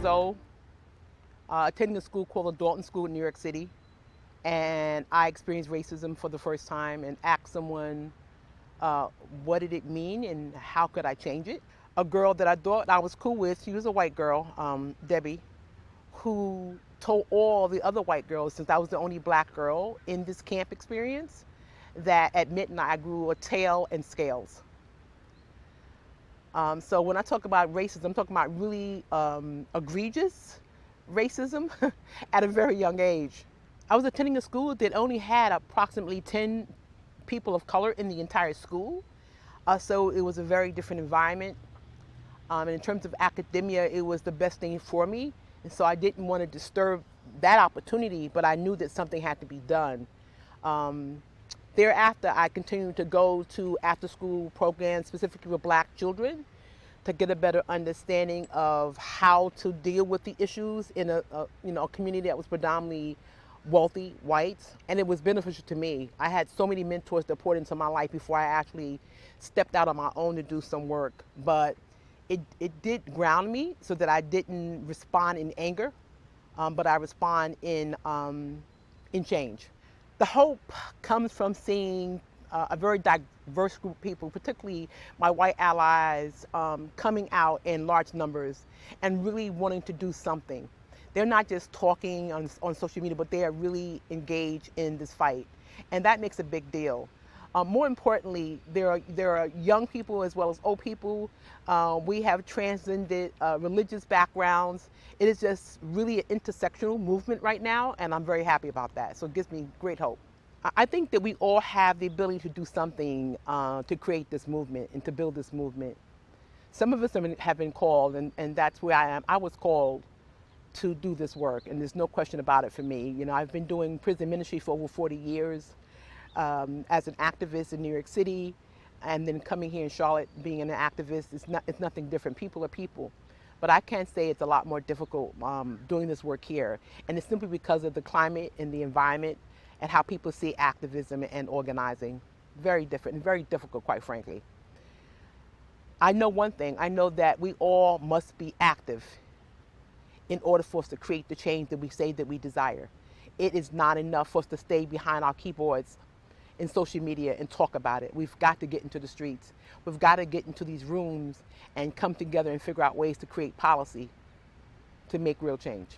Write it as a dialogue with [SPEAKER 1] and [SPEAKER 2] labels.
[SPEAKER 1] years old, attending a school called the Dalton School in New York City. And I experienced racism for the first time and asked someone, uh, what did it mean and how could I change it? A girl that I thought I was cool with, she was a white girl, Debbie, who told all the other white girls, since I was the only black girl in this camp experience, that at midnight I grew a tail and scales. So when I talk about racism, I'm talking about really egregious racism at a very young age. I was attending a school that only had approximately 10 people of color in the entire school. So it was a very different environment. And in terms of academia, it was the best thing for me. And so I didn't want to disturb that opportunity, but I knew that something had to be done. Um, Thereafter, I continued to go to after school programs specifically for black children to get a better understanding of how to deal with the issues in a community that was predominantly wealthy whites, and it was beneficial to me. I had so many mentors that poured into my life before I actually stepped out on my own to do some work, but it did ground me so that I didn't respond in anger, but I respond in change. The hope comes from seeing a very diverse group of people, particularly my white allies, coming out in large numbers and really wanting to do something. They're not just talking on social media, but they are really engaged in this fight. And that makes a big deal. More importantly, there are young people as well as old people. We have transcended religious backgrounds. It is just really an intersectional movement right now, and I'm very happy about that. So it gives me great hope. I think that we all have the ability to do something to create this movement and to build this movement. Some of us have been called, and that's where I am. I was called to do this work, and there's no question about it for me. You know, I've been doing prison ministry for over 40 years. As an activist in New York City, and then coming here in Charlotte being an activist, it's nothing different. People are people. But I can't say it's a lot more difficult doing this work here. And it's simply because of the climate and the environment and how people see activism and organizing. Very different and very difficult, quite frankly. I know one thing. I know that we all must be active in order for us to create the change that we say that we desire. It is not enough for us to stay behind our keyboards in social media and talk about it. We've got to get into the streets. We've got to get into these rooms and come together and figure out ways to create policy to make real change.